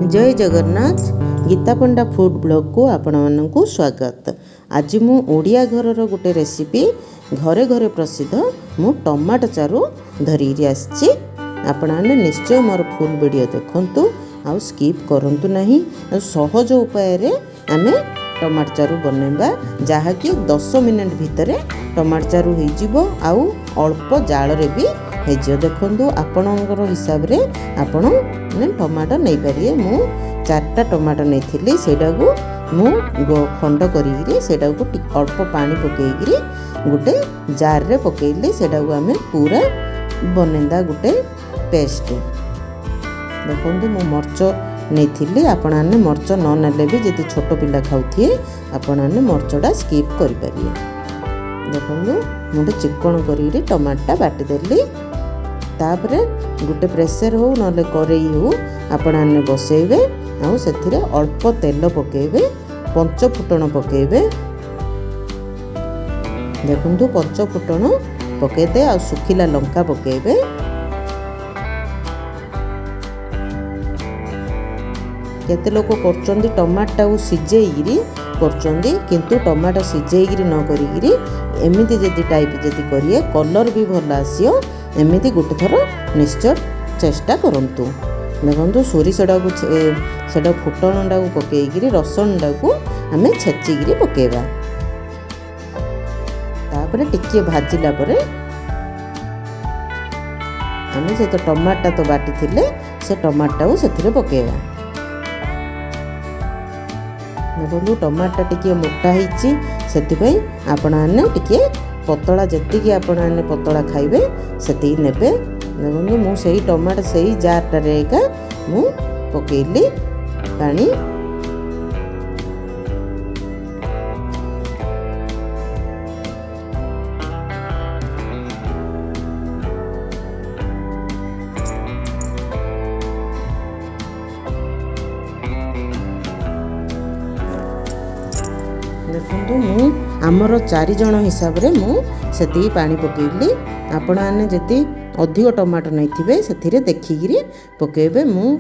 जय जगन्नाथ गीता पंडा food blog को आपण मानकु स्वागत। आज मु ओडिया घर गोटे रेसिपी घरे घरे प्रसिद्ध मु टमाटो चारू धरी आसी। आपण मैंने निश्चय मोर फुल वीडियो देखंतु आउ स्किप करंतु नहीं। सहज उपाय रे आमे टमाटो चारू बनैबा जहाँकि 10 मिनट भितर टमाटो चारू हो जिवो आउ अल्प जाल रे भी हेजियो। देखंतु आपणकर हिसाब रे आपण ने टमाटो नहीं पारिए। मु 4टा टमाटो नहीं सेटा को मु खंड करी सेटा को अल्प पानी पकईकरी गोटे जार रे पकईली। सेटा को आमे पूरा बनेंदा गोटे पेस्ट। देखंतु मु मर्च नहीं आपण ने मर्च न नेले भी जदि छोट पिला खाउथिए आपण ने मर्चटा स्किप करि पारिए। देखंतु मुझे चिकन करी टमाटा बाटी देली। तापरे गोटे प्रेसर हो नले करेई हो आपण ने बसेबे आउ सेथिरे अल्प तेल पकेबे, 5 फुटण पकेबे। देखंतु 5 फुटण पकेदे आ सुखिला लंका पकेबे। केते लोक करचंदी टमाटा को सिजेइगिरी करचंदी, किंतु टमाटा सिजेइगिरी न करिगिरी एमिति जदि टाइप जदि करिए कलर भी भल आसियो। एमिति गोटे थर निश्चय चेष्टा करंतु। देखंतु सोरिषटा को सेटा फुटणटा को पकेइगिरी रसुणटा को आमे छेचिगिरी पकेबा। तापरे टिके भाजिला परे आमे से तो टमाटा तो बाटी थिले से टमाटा को सेथिरे पकेबा। देखो टमाटा टिके मोटा होइछि सेति आपण आने टिके पतला जेतिकी आपण आने पतला खाइबे सेति नेबे। देखो मु सेही टमाटा सेही जारटा रेका मु पकेइली पानी। देखो मु आमर 4 जन हिसाब रे मु सेती पानी पकेइली। आपण आने जति अधिक टमाटो नहीं थिबे सेथिरे देखिगिरी पकेबे। मु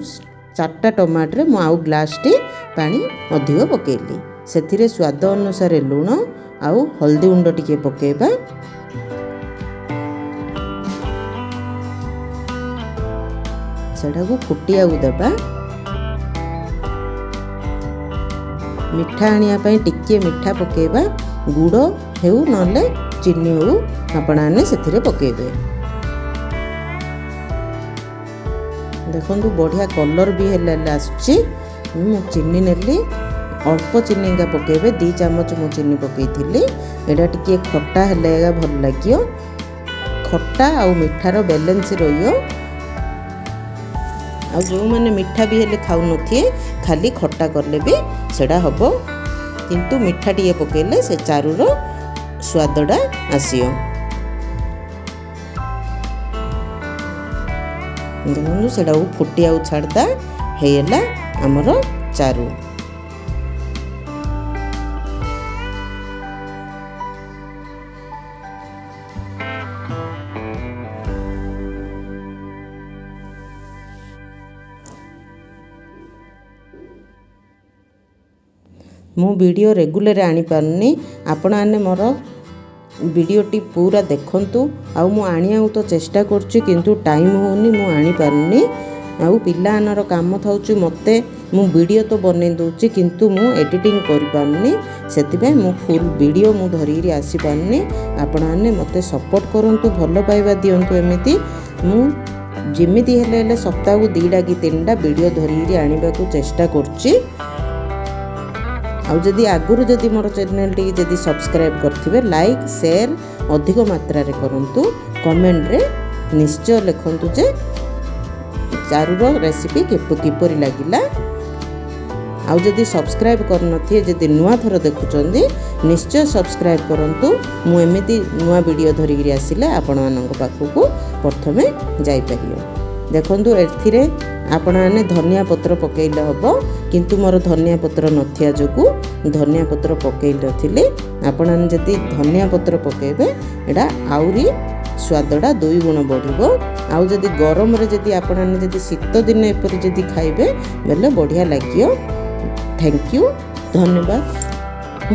4टा टमाटर रे मु आउ ग्लास टी पानी अधिक पकेइली। सेथिरे स्वाद अनुसार लूण आउ हल्दी गुंड टिके पकेबा। सेटा को फुटिया देबा। मिठा आनिया पई टिके मिठा पकेबा। गुड़ हेउ नले चीनी हेउ आपने से पकेबे। देखंतु बढ़िया कलर भी आसुची। मु चीनी नेली अल्प चीनी का पकेबे। 2 चामच मु चीनी पकेइथिली। एडा टिके खट्टा हेलेगा भल लागियो। खट्टा आउ मिठार बैलेंस रहियो। आ जो माने मिठा भी हेले खाउ नथिए खाली खट्टा करले भी सेडा हबो, किंतु मिठा टिए पकेले से चारूर स्वादटा आसियो। देखो सेटा फुटिया छाड़दा हेला हमर चारू। मु वीडियो रेगुलर आनी पारनी। आपण आने मोर वीडियोटी पूरा देखंतु। आउ मु आनिया तो चेष्टा करछि किंतु टाइम होनी मु आनी पारनी। आउ पिला आनर काम थाउछि मते मु वीडियो तो बनै दोछि किंतु मु एडिटिंग करि पारनी। सेतिबे मु फुल वीडियो मु धरिरी आसी पारनी। आपण आने मते सपोर्ट करंतु, भलो पाइबा दियंतु। एमिति मु जिमिति हेले सप्ताह को 2टा कि 3टा वीडियो धरिरी आनिबा को चेष्टा करछि। आउ जदि आगुरु जदि मोर चैनल टी जदि सब्सक्राइब करथिबे लाइक शेयर अधिक मात्रा रे करंतु। कमेंट रे निश्चय लिखंतु जे चारूर रेसिपी किपरि लागिला। आउ जदि सब्सक्राइब करनथिए जदि नुआ थर देखुचंदी निश्चय सब्सक्राइब करंतु। मु एमिति नुआ वीडियो धरिगिरी आसिले आपण मानक पाखकु प्रथमे जाई परियो। देखंतु एथिरे आपण आने धनिया पत्र पकेइले हबो, किंतु मोर धनिया पत्र नथिया जोगु धनिया पत्र पकेइ नथिले। आपण आने जदि धनिया पत्र पकेबे एडा आउरी स्वादटा 2 गुण बढ़िबो। आउ जदि गरम रे जदि आपन जदि शीत दिन एपरि जदि खाइबे बेले बढ़िया लागियो। थैंक यू, धन्यवाद।